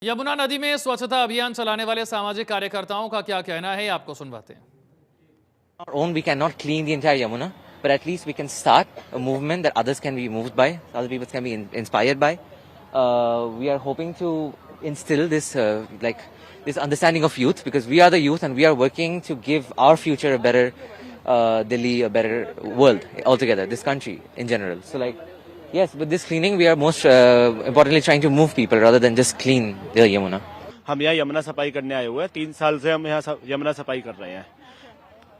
यमुना नदी में स्वच्छता अभियान चलाने वाले सामाजिक कार्यकर्ताओं का क्या कहना है, आपको सुनवाते हैं। Our own, we cannot clean the entire Yamuna, but at least we can start a movement that others can be moved by, other people can be inspired by. We are hoping to instill this this understanding of youth, because we are the youth and we are working to give our future a better Delhi, a better world altogether, this country in general. So yes, with this cleaning we are most importantly trying to move people rather than just clean the Yamuna. हम यहाँ यमुना सफाई करने आए हुए हैं। 3 साल से हम यहाँ यमुना सफाई कर रहे हैं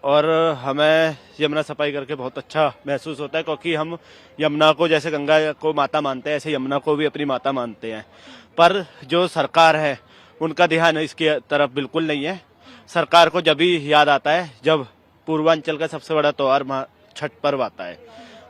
और हमें यमुना सफाई करके बहुत अच्छा महसूस होता है, क्योंकि हम यमुना को जैसे गंगा को माता मानते हैं, ऐसे यमुना को भी अपनी माता मानते हैं। पर जो सरकार है उनका ध्यान इसकी तरफ बिल्कुल नहीं है। सरकार को जब भी याद आता है जब पूर्वांचल का सबसे बड़ा त्योहार छठ पर्व आता है,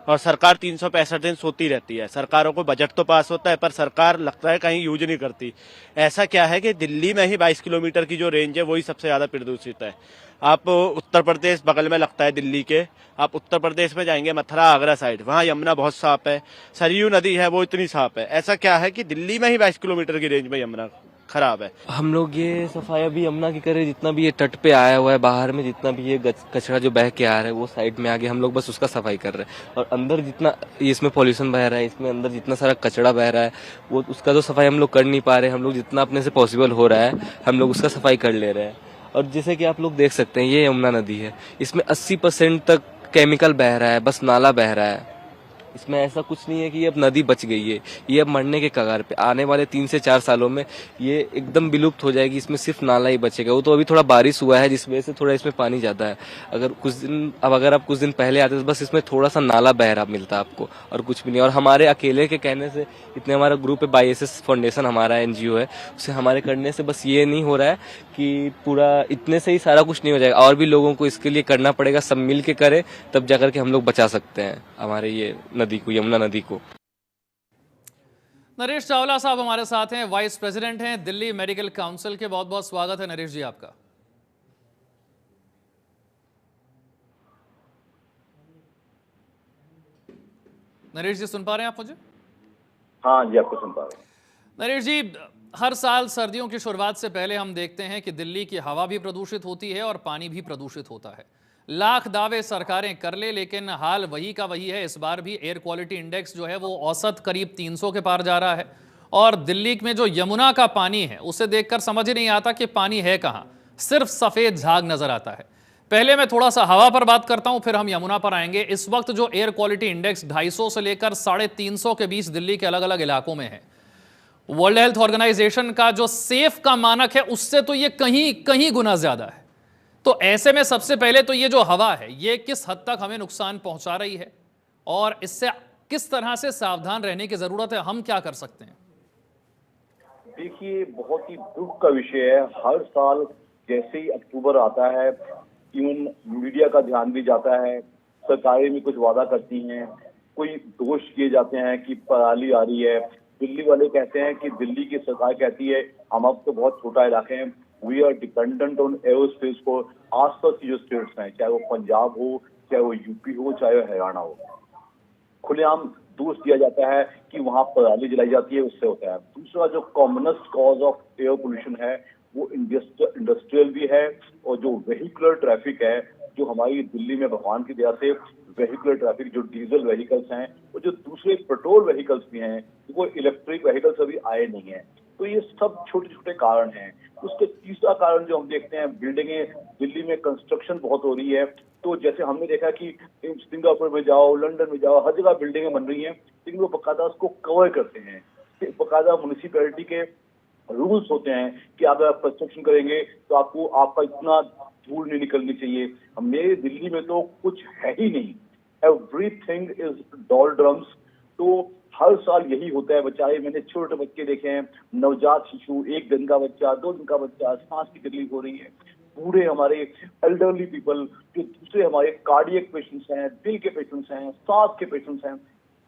और सरकार 365 दिन सोती रहती है। सरकारों को बजट तो पास होता है पर सरकार लगता है कहीं यूज नहीं करती। ऐसा क्या है कि दिल्ली में ही 22 किलोमीटर की जो रेंज है वही सबसे ज्यादा प्रदूषित है। आप उत्तर प्रदेश बगल में लगता है दिल्ली के, आप उत्तर प्रदेश में जाएंगे मथुरा आगरा साइड, वहाँ यमुना बहुत साफ है। सरयू नदी है वो इतनी साफ है। ऐसा क्या है कि दिल्ली में ही 22 किलोमीटर की रेंज में यमुना खराब है। हम लोग ये सफाई अभी यमुना की करें, जितना भी ये तट पे आया हुआ है बाहर में, जितना भी ये कचरा जो बह के आ रहा है वो साइड में आगे हम लोग बस उसका सफाई कर रहे हैं। और अंदर जितना इसमें पॉल्यूशन बह रहा है, इसमें अंदर जितना सारा कचरा बह रहा है वो उसका तो सफाई हम लोग कर नहीं पा रहे। हम लोग जितना अपने से पॉसिबल हो रहा है हम लोग उसका सफाई कर ले रहे हैं। और जैसे कि आप लोग देख सकते हैं ये यमुना नदी है, इसमें 80% तक केमिकल बह रहा है, बस नाला बह रहा है। इसमें ऐसा कुछ नहीं है कि अब नदी बच गई है, ये अब मरने के कगार पे। आने वाले 3 से 4 सालों में ये एकदम विलुप्त हो जाएगी, इसमें सिर्फ नाला ही बचेगा। वो तो अभी थोड़ा बारिश हुआ है जिस वजह से थोड़ा इसमें पानी ज्यादा है। अगर आप कुछ दिन पहले आते तो बस इसमें थोड़ा सा नाला बह रहा मिलता आपको, और कुछ भी नहीं। और हमारे अकेले के कहने से, इतने हमारा ग्रुप है, बाईएसएस फाउंडेशन हमारा एनजीओ है, उसे हमारे करने से बस ये नहीं हो रहा है कि पूरा इतने से ही सारा कुछ नहीं हो जाएगा। और भी लोगों को इसके लिए करना पड़ेगा, सब मिल के करें तब जाकर के हम लोग बचा सकते हैं हमारे ये नदी को, यमुना नदी को। नरेश चावला साहब हमारे साथ हैं, वाइस प्रेसिडेंट हैं दिल्ली मेडिकल काउंसिल के। बहुत बहुत स्वागत है नरेश जी आपका। नरेश जी सुन पा रहे हैं आप मुझे? हाँ जी, आपको सुन पा रहे हैं। नरेश जी, हर साल सर्दियों की शुरुआत से पहले हम देखते हैं कि दिल्ली की हवा भी प्रदूषित होती है और पानी भी प्रदूषित होता है। लाख दावे सरकारें कर ले, लेकिन हाल वही का वही है। इस बार भी एयर क्वालिटी इंडेक्स जो है वो औसत करीब 300 के पार जा रहा है। और दिल्ली में जो यमुना का पानी है उसे देखकर समझ ही नहीं आता कि पानी है कहां, सिर्फ सफेद झाग नजर आता है। पहले मैं थोड़ा सा हवा पर बात करता हूं, फिर हम यमुना पर आएंगे। इस वक्त जो एयर क्वालिटी इंडेक्स 250 से लेकर 350 के बीच दिल्ली के अलग अलग इलाकों में है। वर्ल्ड हेल्थ ऑर्गेनाइजेशन का जो सेफ का मानक है उससे तो ये कहीं कहीं गुना ज्यादा है। तो ऐसे में सबसे पहले तो ये जो हवा है ये किस हद तक हमें नुकसान पहुंचा रही है और इससे किस तरह से सावधान रहने की जरूरत है, हम क्या कर सकते हैं? देखिए, बहुत ही दुख का विषय है। हर साल जैसे ही अक्टूबर आता है, इवन मीडिया का ध्यान भी जाता है, सरकारें भी कुछ वादा करती हैं, कोई दोष किए जाते हैं कि पराली आ रही है। दिल्ली वाले कहते हैं कि दिल्ली की सरकार कहती है हम अब तो बहुत छोटा इलाके हैं, we are dependent on aerospace को। आसपास की जो स्टेट्स हैं, चाहे वो पंजाब हो, चाहे वो यूपी हो, चाहे वो हरियाणा हो, खुलेआम दोष दिया जाता है कि वहां पराली जलाई जाती है, उससे होता है। दूसरा जो commonest cause of air pollution है वो इंडस्ट्रियल भी है, और जो वेहिकुलर ट्रैफिक है, जो हमारी दिल्ली में भगवान की दया से वेहिकुलर ट्रैफिक, जो डीजल व्हीकल्स हैं, वो जो दूसरे पेट्रोल व्हीकल्स भी हैं, वो इलेक्ट्रिक व्हीकल्स अभी आए नहीं है। तो ये सब छोटे छोटे कारण हैं। उसके तीसरा कारण जो हम देखते हैं, बिल्डिंगें, दिल्ली में कंस्ट्रक्शन बहुत हो रही है। तो जैसे हमने देखा कि सिंगापुर में जाओ, लंदन में जाओ, हर जगह बिल्डिंगें बन रही हैं, लेकिन वो बकायदा उसको कवर करते हैं। बकायदा म्युनिसिपैलिटी के रूल्स होते हैं कि अगर आप कंस्ट्रक्शन करेंगे तो आपको, आपका इतना धूल नहीं निकलनी चाहिए। मेरे दिल्ली में तो कुछ है ही नहीं, एवरीथिंग इज डॉल्ड्रम्स। तो हर साल यही होता है। बेचारे, मैंने छोटे बच्चे देखे हैं, नवजात शिशु, 1 दिन का बच्चा, 2 दिन का बच्चा, सांस की तकलीफ हो रही है। बूढ़े, हमारे एल्डरली पीपल, जो दूसरे हमारे कार्डियक पेशेंट्स हैं, दिल के पेशेंट्स हैं, सांस के पेशेंट्स हैं,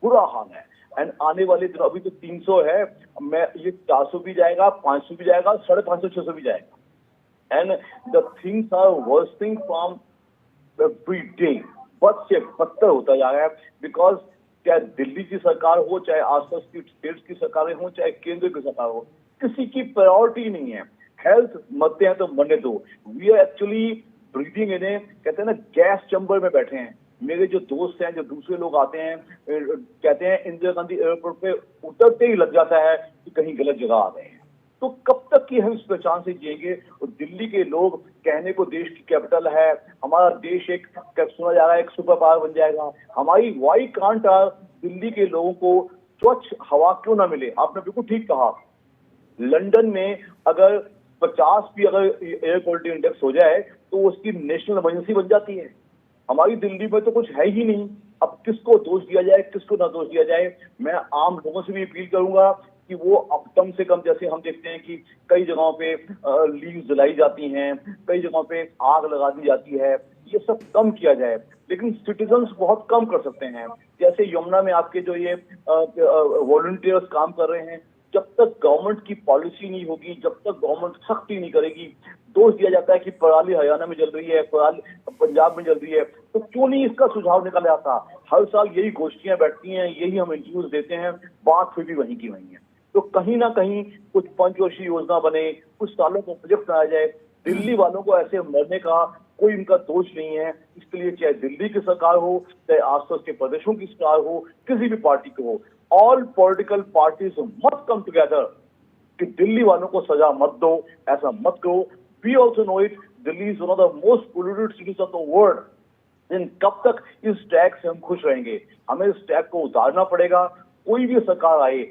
बुरा हाल है। एंड आने वाले दिन, अभी तो 300 है, मैं ये 400 भी जाएगा, 500 भी जाएगा, 550, 600 भी जाएगा। And the things are worsening from every day. बद से बदतर होता जा रहा है, बिकॉज चाहे दिल्ली की सरकार हो, चाहे आसपास की स्टेट्स की सरकारें हो, चाहे केंद्र की सरकार हो, किसी की प्रायोरिटी नहीं है। हेल्थ मरते हैं तो मरने दो। We are actually breathing in a, कहते हैं ना, गैस चैम्बर में बैठे हैं। मेरे जो दोस्त हैं, जो दूसरे लोग आते हैं, कहते हैं इंदिरा गांधी एयरपोर्ट पे उतरते ही लग जाता है कि कहीं गलत जगह आ गए हैं। तो कब तक की हम इस पहचान से जिएंगे? और दिल्ली के लोग कहने को देश की कैपिटल है, हमारा देश एक, सुना जा रहा है, एक सुपर पावर बन जाएगा। हमारी वाई कांट दिल्ली के लोगों को स्वच्छ हवा क्यों ना मिले? आपने बिल्कुल ठीक कहा। लंदन में अगर 50 भी अगर एयर क्वालिटी इंडेक्स हो जाए तो उसकी नेशनल इमरजेंसी बन जाती है। हमारी दिल्ली में तो कुछ है ही नहीं। अब किसको दोष दिया जाए, किसको ना दोष दिया जाए? मैं आम लोगों से भी अपील करूंगा कि वो अब कम से कम, जैसे हम देखते हैं कि कई जगहों पे लीव जलाई जाती हैं, कई जगहों पे आग लगा दी जाती है, ये सब कम किया जाए। लेकिन सिटीजन्स बहुत कम कर सकते हैं। जैसे यमुना में आपके जो ये वॉलंटियर्स काम कर रहे हैं, जब तक गवर्नमेंट की पॉलिसी नहीं होगी, जब तक गवर्नमेंट सख्ती नहीं करेगी, दोष दिया जाता है कि पराली हरियाणा में जल रही है, पराली पंजाब में जल रही है, तो क्यों नहीं इसका सुझाव निकाला जाता? हर साल यही गोष्ठियां बैठती हैं, यही हम इंटरव्यूज देते हैं, बात फिर भी वहीं की वहीं है। तो कहीं ना कहीं कुछ पंचवर्षीय योजना बने, कुछ सालों को प्रोजेक्ट बनाया जाए। दिल्ली वालों को ऐसे मरने का कोई इनका दोष नहीं है। इसके लिए चाहे दिल्ली की सरकार हो, चाहे आसपास के प्रदेशों की सरकार हो, किसी भी पार्टी को हो, all political parties must come together कि दिल्ली वालों को सजा मत दो, ऐसा मत करो। We also know it, Delhi is one of the most polluted cities of the world. लेकिन कब तक इस टैग से हम खुश रहेंगे? हमें इस टैग को उतारना पड़ेगा। कोई भी सरकार आए,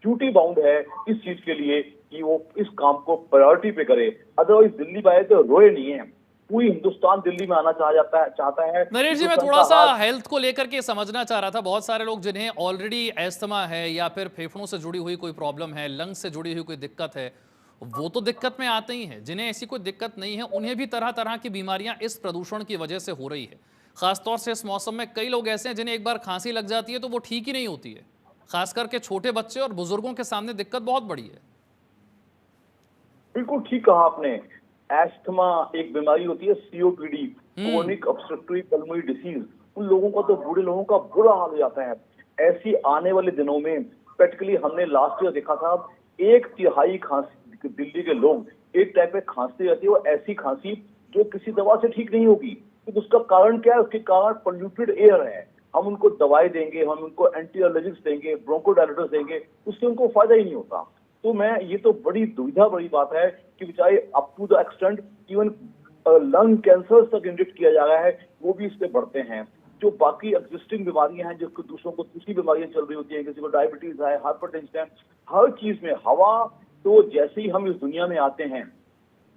ड्यूटी बाउंड है इस चीज के लिए कि वो इस काम को प्रायोरिटी पे करे। अदरवाइज दिल्ली में आए तो रोए नहीं है, पूरी हिंदुस्तान दिल्ली में आना चाहता है। नरेश जी, मैं थोड़ा सा हेल्थ को लेकर के समझना चाह रहा था। बहुत सारे लोग जिन्हें ऑलरेडी एस्थमा है या फिर फेफड़ों से जुड़ी हुई कोई प्रॉब्लम है, लंग्स से जुड़ी हुई कोई दिक्कत है, वो तो दिक्कत में आते ही हैं। जिन्हें ऐसी कोई दिक्कत नहीं है, उन्हें भी तरह तरह की बीमारियां इस प्रदूषण की वजह से हो रही है। खासतौर से इस मौसम में कई लोग ऐसे हैं जिन्हें एक बार खांसी लग जाती है तो वो ठीक ही नहीं होती है। खास करके छोटे बच्चे और बुजुर्गों के सामने दिक्कत बहुत बड़ी है। बिल्कुल ठीक कहा आपने। एस्थमा एक बीमारी होती है, COPD, chronic obstructive pulmonary disease. उन लोगों का तो, बूढ़े लोगों का बुरा हाल हो जाता है। ऐसी आने वाले दिनों में प्रैक्टिकली हमने लास्ट ईयर देखा था, 1/3 खांसी दिल्ली के लोग एक टाइप पे खांसते रहती है, और ऐसी खांसी जो किसी दवा से ठीक नहीं होगी। तो उसका कारण क्या है? उसके कारण पोल्यूटेड एयर है। हम उनको दवाई देंगे, हम उनको एंटी एलर्जिक्स देंगे, ब्रोंकोडायलेटर्स देंगे, उससे उनको फायदा ही नहीं होता। तो मैं, ये तो बड़ी दुविधा बड़ी बात है कि बेचारे up to the extent even lung cancer तक इंजेक्ट किया जा रहा है, वो भी इससे बढ़ते हैं। जो बाकी एग्जिस्टिंग बीमारियां हैं, जिसको दूसरों को दूसरी बीमारियां चल रही होती हैं, किसी को डायबिटीज है, हाइपरटेंशन है, हर चीज में हवा, तो जैसे ही हम इस दुनिया में आते हैं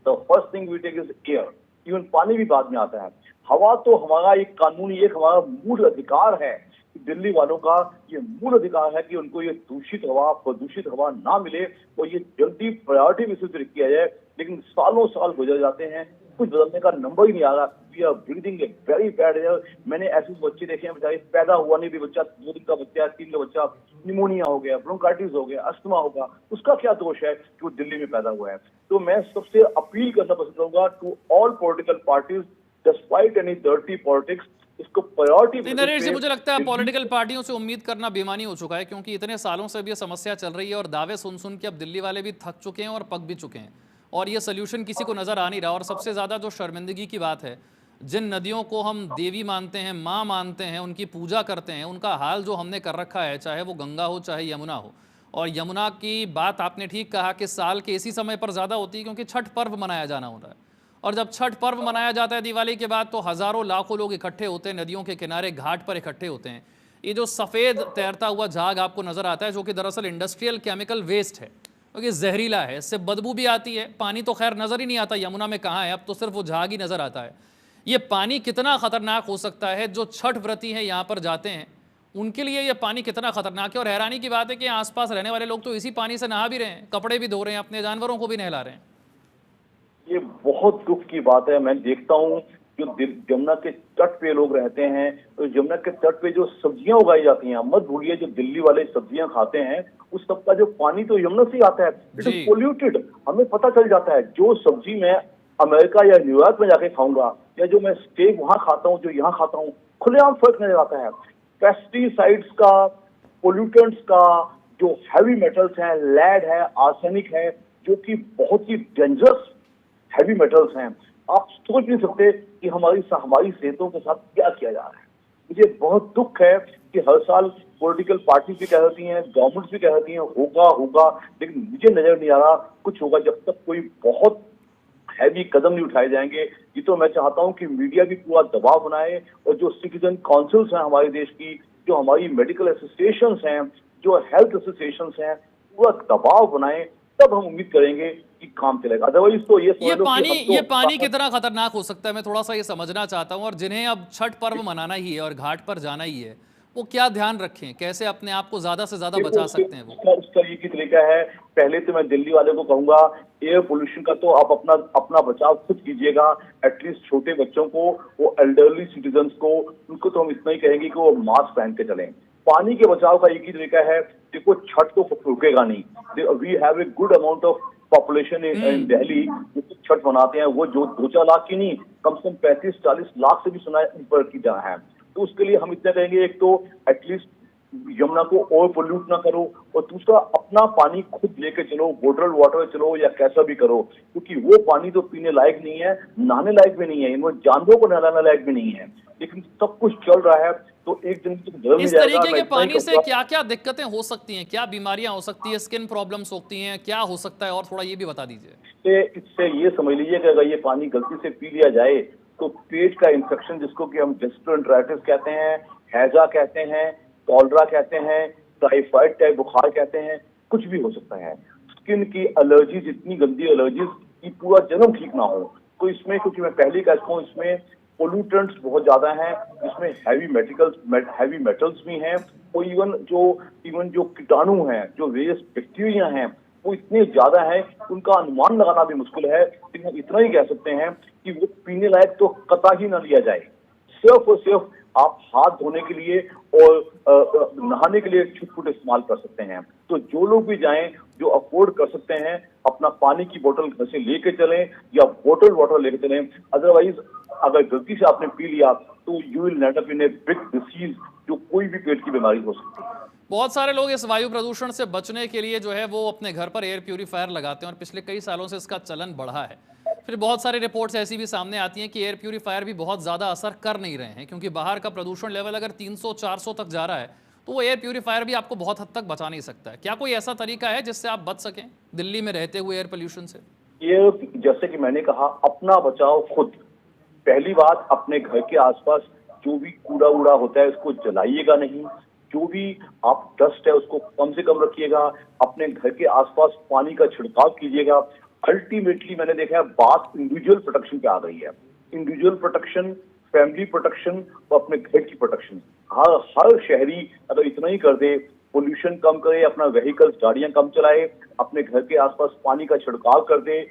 तो first thing we take is air. Even पानी भी बाद में आता है। हवा तो हमारा एक कानूनी, एक हमारा मूल अधिकार है। दिल्ली वालों का ये मूल अधिकार है कि उनको ये दूषित हवा, प्रदूषित हवा ना मिले, और ये जल्दी प्रायोरिटी बेसिस पे किया जाए। लेकिन सालों साल गुजर जाते हैं, कुछ बदलने का नंबर ही नहीं आ रहा। We are breathing a very bad air. मैंने ऐसे बच्चे देखे हैं, बेचारे पैदा हुआ नहीं भी बच्चा, 2 दिन का बच्चा, 3 का बच्चा, निमोनिया हो गया, ब्रोंकाइटिस हो गया, अस्थमा होगा। उसका क्या दोष है कि वो दिल्ली में पैदा हुआ है? तो मैं सबसे अपील करना पसंद करूंगा to all political parties, despite any dirty politics, इसको प्रायोरिटी। नरेश जी, मुझे लगता है पॉलिटिकल पार्टियों से उम्मीद करना बेमानी हो चुका है, क्योंकि इतने सालों से भी ये समस्या चल रही है और दावे सुन सुन के अब दिल्ली वाले भी थक चुके हैं और पक भी चुके हैं, और ये सोल्यूशन किसी को नजर आ नहीं रहा। और सबसे ज्यादा जो शर्मिंदगी की बात है, जिन नदियों को हम देवी मानते हैं, माँ मानते हैं, उनकी पूजा करते हैं, उनका हाल जो हमने कर रखा है, चाहे वो गंगा हो चाहे यमुना हो। और यमुना की बात आपने ठीक कहा कि साल के इसी समय पर ज्यादा होती है क्योंकि छठ पर्व मनाया जाना होता है, और जब छठ पर्व मनाया जाता है दिवाली के बाद, तो हजारों लाखों लोग इकट्ठे होते हैं, नदियों के किनारे घाट पर इकट्ठे होते हैं। ये जो सफ़ेद तैरता हुआ झाग आपको नजर आता है, जो कि दरअसल इंडस्ट्रियल केमिकल वेस्ट है, क्योंकि जहरीला है, इससे बदबू भी आती है। पानी तो खैर नजर ही नहीं आता यमुना में कहाँ है, अब तो सिर्फ वो झाग ही नजर आता है। ये पानी कितना खतरनाक हो सकता है, जो छठ व्रती हैं यहाँ पर जाते हैं उनके लिए ये पानी कितना खतरनाक है। और हैरानी की बात है कि आसपास रहने वाले लोग तो इसी पानी से नहा भी रहे हैं, कपड़े भी धो रहे हैं, अपने जानवरों को भी नहला रहे हैं। ये बहुत दुख की बात है। मैं देखता हूँ जो यमुना के तट पे लोग रहते हैं, तो यमुना के तट पे जो सब्जियां उगाई जाती हैं, मत भूलिए जो दिल्ली वाले सब्जियां खाते हैं, उस सब का जो पानी तो यमुना से ही आता है। इट इज पोल्यूटेड, हमें पता चल जाता है। जो सब्जी मैं अमेरिका या न्यूयॉर्क में जाके खाऊंगा, या जो मैं स्टेक वहां खाता हूँ, जो यहाँ खाता हूँ, खुलेआम फर्क नजर आता है। पेस्टिसाइड्स का, पोल्यूटेंट्स का, जो हैवी मेटल्स हैं, लेड है, आर्सेनिक है, जो कि बहुत ही डेंजरस हैवी मेटल्स हैं। आप सोच नहीं सकते कि हमारी सेहतों के साथ क्या किया जा रहा है। मुझे बहुत दुख है कि हर साल पॉलिटिकल पार्टी भी कहती हैं, गवर्नमेंट भी कहती हैं होगा होगा, लेकिन मुझे नजर नहीं आ रहा कुछ होगा जब तक कोई बहुत हैवी कदम नहीं उठाए जाएंगे। ये तो मैं चाहता हूं कि मीडिया भी पूरा दबाव बनाए और जो सिटीजन काउंसिल्स हैं हमारे देश की, जो हमारी मेडिकल एसोसिएशंस हैं, जो हेल्थ एसोसिएशंस हैं, पूरा दबाव बनाए, तब हम उम्मीद करेंगे कि काम चलेगा। अदरवाइज तो ये समझ लो कि अब तो ये पानी कितना खतरनाक हो सकता है, मैं थोड़ा सा ये समझना चाहता हूं। और जिन्हें अब छठ पर्व मनाना ही है और घाट पर जाना ही है, वो क्या ध्यान रखें, कैसे अपने आप को ज्यादा से ज्यादा बचा सकते हैं वो? उसका ये की तरीका है। पहले तो मैं दिल्ली वाले को कहूंगा, एयर पोल्यूशन का तो आप अपना अपना बचाव खुद कीजिएगा। एटलीस्ट छोटे बच्चों को, वो एल्डरली सिटीजन्स को, उनको तो हम इतना ही कहेंगे कि वो मास्क पहन के चलें। पानी के बचाव का एक ही तरीका है, देखो छठ तो रुकेगा नहीं। We have a good amount of population in Delhi जो छठ मनाते हैं, वो जो 2-4 लाख की नहीं, कम से कम 35-40 लाख से भी सुना ऊपर की जगह है। तो उसके लिए हम इतना कहेंगे, एक तो एटलीस्ट यमुना को ओवर पोल्यूट ना करो, और दूसरा अपना पानी खुद लेके चलो, बोटल वाटर चलो या कैसा भी करो, क्योंकि वो पानी तो पीने लायक नहीं है, नहाने लायक भी नहीं है, इनमें जानवरों को नहलाने लायक भी नहीं है। लेकिन सब कुछ चल रहा है तो एक दिन तो बदल नहीं इस जाएगा। तरीके मैं के इतना ही पानी से कहूंगा। क्या क्या दिक्कतें हो सकती हैं, क्या बीमारियां हो सकती है, स्किन प्रॉब्लम्स होती हैं, क्या हो सकता है, और थोड़ा ये भी बता दीजिए। इससे ये समझ लीजिए कि अगर ये पानी गलती से पी लिया जाए तो पेट का इंफेक्शन, जिसको कि हम गैस्ट्रोएंटेराइटिस कहते हैं, हैजा कहते हैं, कॉलरा कहते हैं, टाइफाइड टाइप बुखार कहते हैं, कुछ भी हो सकता है। स्किन की एलर्जीज, इतनी गंदी एलर्जीज कि पूरा जन्म ठीक ना हो। तो इसमें, क्योंकि मैं पहले कहता हूँ, इसमें पोल्यूटेंट्स बहुत ज्यादा हैं, इसमें हैवी मेटल्स भी हैं, और इवन जो कीटाणु हैं, जो वेरियस बैक्टीरिया हैं, वो इतने ज्यादा है, उनका अनुमान लगाना भी मुश्किल है। लेकिन हम इतना ही कह सकते हैं कि वो पीने लायक तो कतई ही न लिया जाए। सिर्फ और सिर्फ आप हाथ धोने के लिए और नहाने के लिए छुटपुट इस्तेमाल कर सकते हैं। तो जो लोग भी जाएं, जो अफोर्ड कर सकते हैं, अपना पानी की बोतल घर से लेके चलें या बोतल वाटर लेके चलें। अदरवाइज अगर गलती से आपने पी लिया तो you will and up in a big disease, जो कोई भी पेट की बीमारी हो सकती है। बहुत सारे लोग इस वायु प्रदूषण से बचने के लिए जो है वो अपने घर पर एयर प्यूरीफायर लगाते हैं, और पिछले कई सालों से इसका चलन बढ़ा है। फिर बहुत सारी रिपोर्ट्स ऐसी भी सामने आती हैं कि एयर प्यूरीफायर भी बहुत ज़्यादा असर कर नहीं रहे हैं, क्योंकि बाहर का प्रदूषण लेवल अगर 300-400 तक जा रहा है तो वो एयर प्यूरीफायर भी आपको बहुत हद तक बचा नहीं सकता है। क्या कोई ऐसा तरीका है जिससे आप बच सकें दिल्ली में रहते हुए एयर पोल्यूशन से? ये जैसे कि मैंने कहा, अपना बचाव खुद। पहली बात, अपने घर के आसपास जो भी कूड़ा उड़ा होता है उसको जलाइएगा नहीं। जो भी आप डस्ट है उसको कम से कम रखिएगा। अपने घर के आसपास पानी का छिड़काव कीजिएगा। अल्टीमेटली मैंने देखा है बात इंडिविजुअल प्रोटेक्शन पे आ गई है। इंडिविजुअल प्रोटेक्शन, फैमिली प्रोटेक्शन और अपने घर की प्रोटेक्शन। हर शहरी अगर इतना ही कर दे, पोल्यूशन कम करे, अपना व्हीकल्स, गाड़ियां कम चलाए, अपने घर के आसपास पानी का छिड़काव कर दे,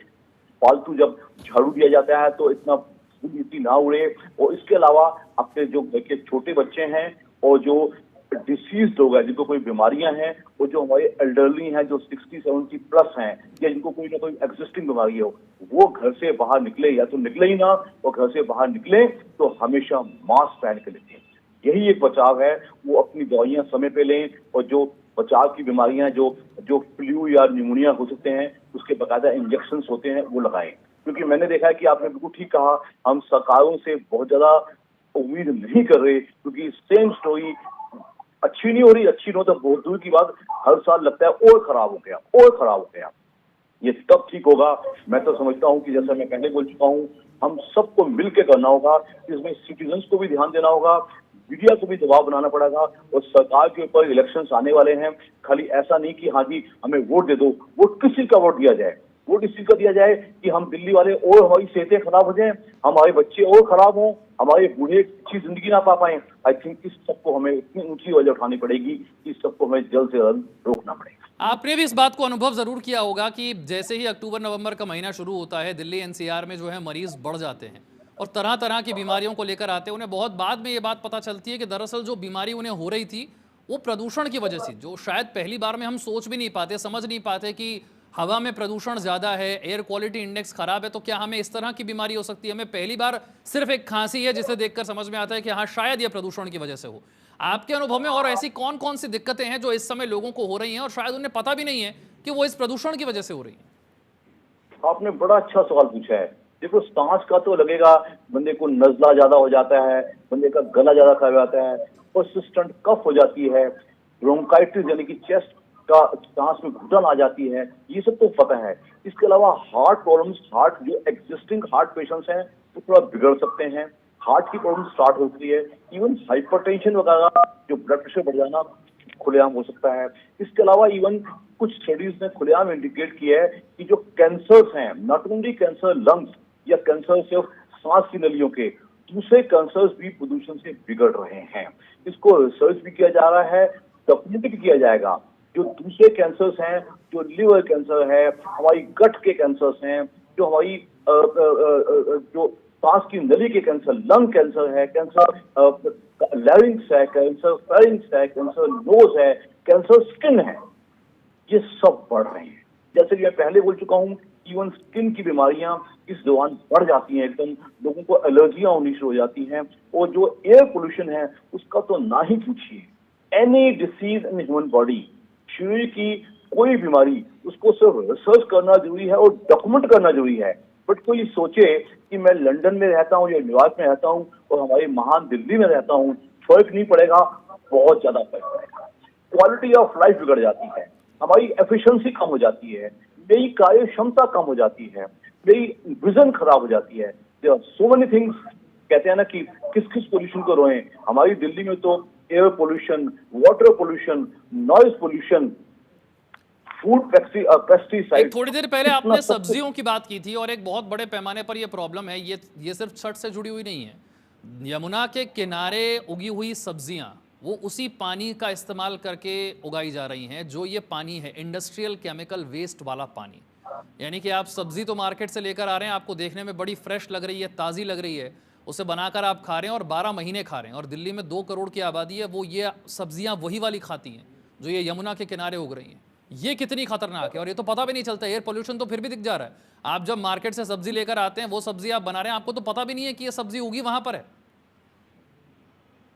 फालतू जब झाड़ू दिया जाता है तो इतना मिट्टी ना उड़े। और इसके अलावा अपने जो घर के छोटे बच्चे हैं और जो डिसीज लोग हैं, जिनको कोई बीमारियां हैं, और जो हमारे एल्डरली हैं, जो 60-70 प्लस हैं, या जिनको कोई ना कोई एग्जिस्टिंग बीमारी हो, वो घर से बाहर निकले या तो निकले ही ना, और घर से बाहर निकले तो हमेशा मास्क पहन के निकले। यही एक बचाव है। वो अपनी दवाइयां समय पे लें, और जो बचाव की बीमारियां, जो फ्लू या न्यूमोनिया हो सकते हैं, उसके बकायदा इंजेक्शन होते हैं, वो लगाएं। क्योंकि मैंने देखा है कि आपने बिल्कुल ठीक कहा, हम सरकारों से बहुत ज्यादा उम्मीद नहीं कर रहे, क्योंकि सेम स्टोरी अच्छी नहीं हो रही। अच्छी न हो तो बहुत दूर की बात, हर साल लगता है और खराब हो गया, और खराब हो गया। ये तब ठीक होगा। मैं तो समझता हूँ कि जैसा मैं पहले बोल चुका हूँ, हम सबको मिलकर करना होगा। इसमें सिटीजन्स को भी ध्यान देना होगा, मीडिया को भी दबाव बनाना पड़ेगा, और सरकार के ऊपर इलेक्शंस आने वाले हैं। खाली ऐसा नहीं कि हाँ जी हमें वोट दे दो। वोट किस चीज का वोट दिया जाए? वोट इस चीज का दिया जाए कि हम दिल्ली वाले और हमारी सेहतें खराब हो जाएं, हमारे बच्चे और खराब हों, हमारे बूढ़े अच्छी जिंदगी ना पा पाए। आई थिंक इस सबको हमें इतनी ऊंची आवाज उठानी पड़ेगी, इस सबको हमें जल्द से जल्द रोकना पड़ेगा। आपने भी इस बात को अनुभव जरूर किया होगा कि जैसे ही अक्टूबर नवंबर का महीना शुरू होता है, दिल्ली एनसीआर में जो है मरीज बढ़ जाते हैं और तरह तरह की बीमारियों को लेकर आते हैं। उन्हें बहुत बाद में ये बात पता चलती है कि दरअसल जो बीमारी उन्हें हो रही थी वो प्रदूषण की वजह से, जो शायद पहली बार में हम सोच भी नहीं पाते, समझ नहीं पाते कि हवा में प्रदूषण ज़्यादा है, एयर क्वालिटी इंडेक्स खराब है, तो क्या हमें इस तरह की बीमारी हो सकती है। हमें पहली बार सिर्फ एक खांसी है जिसे देखकर समझ में आता है कि हाँ शायद यह प्रदूषण की वजह से हो। आपके अनुभव में और ऐसी कौन कौन सी दिक्कतें हैं जो इस समय लोगों को हो रही हैं और शायद उन्हें पता भी नहीं है कि वो इस प्रदूषण की वजह से हो रही है? आपने बड़ा अच्छा सवाल पूछा है। देखो, सांस का तो लगेगा, बंदे को नजला ज्यादा हो जाता है, बंदे का गला ज्यादा खराब हो जाता है, परसिस्टेंट कफ हो जाती है, ब्रोंकाइटिस यानी कि चेस्ट का सांस में घुटन आ जाती है, ये सब तो पता है। इसके अलावा हार्ट प्रॉब्लम्स, हार्ट जो एग्जिस्टिंग हार्ट पेशेंट्स हैं वो थोड़ा बिगड़ सकते हैं, हार्ट की प्रॉब्लम स्टार्ट होती है, इवन हाइपरटेंशन वगैरह, जो ब्लड प्रेशर बढ़ जाना खुलेआम हो सकता है। इसके अलावा इवन कुछ स्टडीज ने खुलेआम इंडिकेट किया है कि जो कैंसर्स हैं, नॉट ओनली कैंसर लंग्स या कैंसर सिर्फ सांस की नलियों के, दूसरे कैंसर्स भी प्रदूषण से बिगड़ रहे हैं। इसको रिसर्च भी किया जा रहा है, डॉक्यूमेंट भी किया जाएगा। जो दूसरे कैंसर्स हैं, जो लिवर कैंसर है, हमारी गट के कैंसर्स हैं, जो हमारी जो सांस की नली के कैंसर, लंग कैंसर है, कैंसर लैरिंक्स है, कैंसर फेरिंक्स है, कैंसर नोज है, कैंसर स्किन है, ये सब बढ़ रहे हैं। जैसे कि मैं पहले बोल चुका हूँ, इवन स्किन की बीमारियां इस दौरान बढ़ जाती हैं, एकदम लोगों को एलर्जियां होनी शुरू हो जाती हैं। और जो एयर पोल्यूशन है उसका तो ना ही पूछिए। Any disease in human body, शरीर की कोई बीमारी, उसको सिर्फ रिसर्च करना जरूरी है और डॉक्यूमेंट करना जरूरी है। बट कोई सोचे कि मैं लंदन में रहता हूँ या न्यूयॉर्क में रहता हूँ और हमारी महान दिल्ली में रहता हूँ, फर्क नहीं पड़ेगा, बहुत ज्यादा फर्क पड़ेगा। क्वालिटी ऑफ लाइफ बिगड़ जाती है, हमारी एफिशिएंसी कम हो जाती है, मेरी कार्य क्षमता कम हो जाती है, मेरी विजन खराब हो जाती है। There are so many things. कहते हैं ना कि किस किस पोल्यूशन को रोएं। हमारी दिल्ली में तो air pollution, water pollution, noise pollution, food pesticide. एक थोड़ी देर पहले आपने सब्जियों की बात की थी और एक बहुत बड़े पैमाने पर यह प्रॉब्लम है, ये सिर्फ छठ से जुड़ी हुई नहीं है। यमुना के किनारे उगी हुई सब्जियां वो उसी पानी का इस्तेमाल करके उगाई जा रही हैं जो ये पानी है, इंडस्ट्रियल केमिकल वेस्ट वाला पानी। यानी कि आप सब्जी तो मार्केट से लेकर आ रहे हैं, आपको देखने में बड़ी फ्रेश लग रही है, ताज़ी लग रही है, उसे बनाकर आप खा रहे हैं और 12 महीने खा रहे हैं। और दिल्ली में 2 करोड़ की आबादी है, वो ये सब्जियां वही वाली खाती हैं जो ये यमुना के किनारे उग रही हैं। ये कितनी खतरनाक है और ये तो पता भी नहीं चलता। एयर पोल्यूशन तो फिर भी दिख जा रहा है। आप जब मार्केट से सब्जी लेकर आते हैं, वो सब्जी आप बना रहे हैं, आपको तो पता भी नहीं है कि ये सब्जी उगी वहां पर है।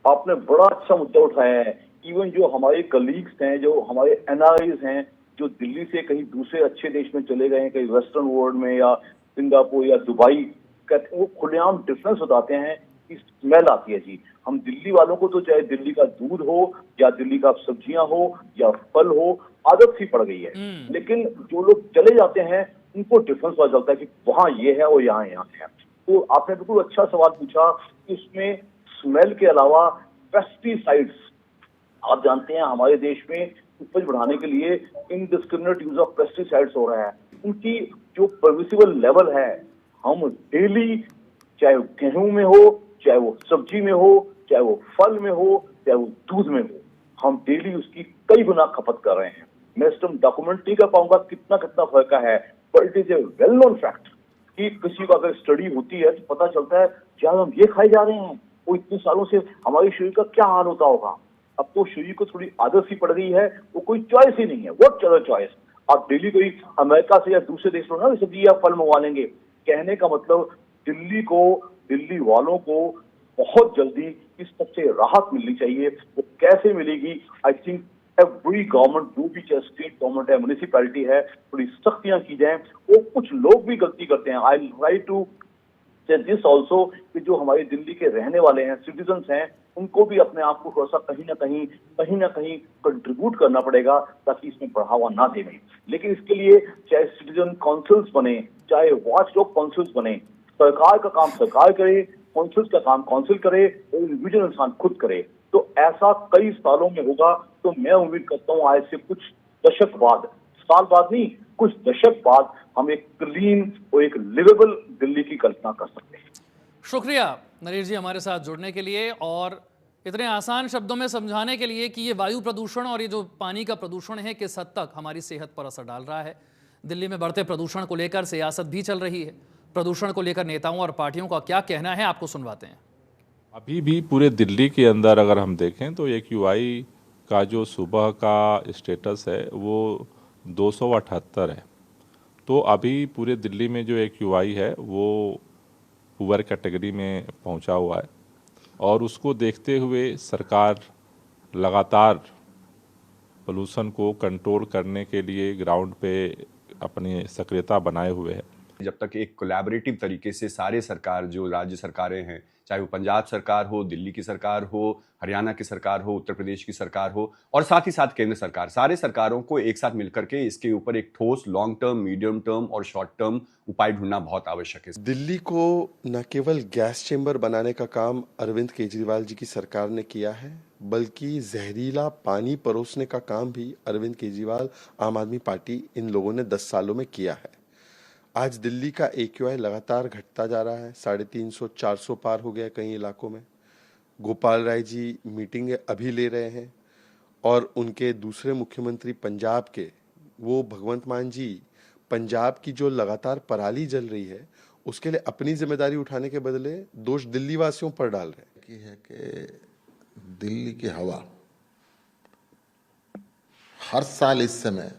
आपने बड़ा अच्छा मुद्दा उठाया है। इवन जो हमारे कलीग्स हैं, जो हमारे एनआरआईज हैं, जो दिल्ली से कहीं दूसरे अच्छे देश में चले गए हैं, कहीं वेस्टर्न वर्ल्ड में या सिंगापुर या दुबई, वो खुलेआम डिफरेंस बताते हैं कि स्मेल आती है जी। हम दिल्ली वालों को तो चाहे दिल्ली का दूध हो या दिल्ली का सब्जियां हो या फल हो, आदत सी पड़ गई है। लेकिन जो लोग चले जाते हैं उनको डिफरेंस पता चलता है कि वहाँ ये है और यहाँ है। तो आपने बिल्कुल अच्छा सवाल पूछा कि इसमें स्मेल के अलावा पेस्टिसाइड्स, आप जानते हैं हमारे देश में उपज बढ़ाने के लिए इनडिस्क्रिमिनेट यूज ऑफ पेस्टिसाइड्स हो रहा है। उनकी जो परमिसिबल लेवल है, हम डेली, चाहे वो गेहूं में हो, चाहे वो सब्जी में हो, चाहे वो फल में हो, चाहे वो दूध में हो, हम डेली उसकी कई गुना खपत कर रहे हैं। मैं इस टाइम डॉक्यूमेंट नहीं कर पाऊंगा कितना कितना फर्क है, but it is a well known fact कि किसी को अगर स्टडी होती है तो पता चलता है जब हम ये खाए जा रहे हैं वो इतने सालों से हमारे शरीर का क्या हाल होता होगा। अब तो शरीर को थोड़ी आदत सी पड़ गई है, वो कोई चॉइस ही नहीं है। What other choice? आप डेली कोई अमेरिका से या दूसरे देश में ना सब्जी या फल मंगवा लेंगे। कहने का मतलब दिल्ली वालों को बहुत जल्दी इस सब से राहत मिलनी चाहिए। वो कैसे मिलेगी? आई थिंक एवरी गवर्नमेंट, जो भी चाहे स्टेट गवर्नमेंट है, म्यूनिसिपैलिटी है, थोड़ी सख्तियां की जाए। वो कुछ लोग भी गलती करते हैं। आई ट्राई टू से दिस ऑल्सो कि जो हमारे दिल्ली के रहने वाले हैं, सिटीजन्स हैं, उनको भी अपने आप को थोड़ा सा कहीं ना कहीं कंट्रीब्यूट करना पड़ेगा ताकि इसमें बढ़ावा ना दें। लेकिन इसके लिए चाहे सिटीजन काउंसिल्स बने, चाहे वॉच डॉग काउंसिल्स बने, सरकार का काम सरकार करे, काउंसिल्स का काम काउंसिल करे और इंडिविजुअल इंसान खुद करे। तो ऐसा कई सालों में होगा। तो मैं उम्मीद करता हूँ आज से कुछ दशक बाद, साल बाद नहीं, कुछ दशक बाद हम एक क्लीन और एक लिवेबल दिल्ली की कल्पना कर सकते हैं। शुक्रिया नरेश जी हमारे साथ जुड़ने के लिए और इतने आसान शब्दों में समझाने के लिए कि ये वायु प्रदूषण और ये जो पानी का प्रदूषण है किस हद तक हमारी सेहत पर असर डाल रहा है। दिल्ली में बढ़ते प्रदूषण को लेकर सियासत भी चल रही है। प्रदूषण को लेकर नेताओं और पार्टियों का क्या कहना है, आपको सुनवाते हैं। अभी भी पूरे दिल्ली के अंदर अगर हम देखें तो AQI का जो सुबह का स्टेटस है वो 278 है। तो अभी पूरे दिल्ली में जो AQI है वो पुअर कैटेगरी में पहुंचा हुआ है और उसको देखते हुए सरकार लगातार पोल्यूशन को कंट्रोल करने के लिए ग्राउंड पे अपनी सक्रियता बनाए हुए है। जब तक एक कोलैबोरेटिव तरीके से सारे सरकार जो राज्य सरकारें हैं, चाहे वो पंजाब सरकार हो, दिल्ली की सरकार हो, हरियाणा की सरकार हो, उत्तर प्रदेश की सरकार हो और साथ ही साथ केंद्र सरकार, सारे सरकारों को एक साथ मिलकर के इसके ऊपर एक ठोस लॉन्ग टर्म, मीडियम टर्म और शॉर्ट टर्म उपाय ढूंढना बहुत आवश्यक है। दिल्ली को न केवल गैस चेंबर बनाने का काम अरविंद केजरीवाल जी की सरकार ने किया है, बल्कि जहरीला पानी परोसने का काम भी अरविंद केजरीवाल आम आदमी पार्टी इन लोगों ने 10 सालों में किया है। आज दिल्ली का AQI लगातार घटता जा रहा है, 350-400 पार हो गया कई इलाकों में। गोपाल राय जी मीटिंग अभी ले रहे हैं और उनके दूसरे मुख्यमंत्री पंजाब के वो भगवंत मान जी पंजाब की जो लगातार पराली जल रही है उसके लिए अपनी जिम्मेदारी उठाने के बदले दोष दिल्ली वासियों पर डाल रहे हैं। की है कि दिल्ली की हवा हर साल इस समय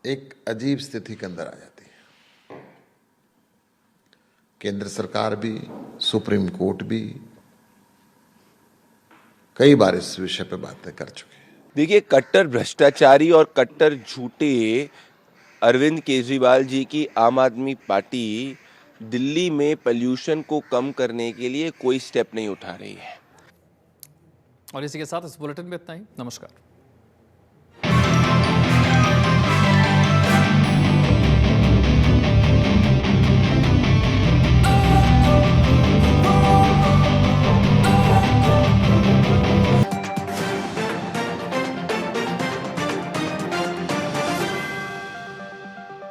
एक अजीब स्थिति के अंदर आ जाती है। केंद्र सरकार भी, सुप्रीम कोर्ट भी कई बार इस विषय पे बातें कर चुके हैं। देखिए, कट्टर भ्रष्टाचारी और कट्टर झूठे अरविंद केजरीवाल जी की आम आदमी पार्टी दिल्ली में पॉल्यूशन को कम करने के लिए कोई स्टेप नहीं उठा रही है। और इसी के साथ इस बुलेटिन में इतना ही। नमस्कार।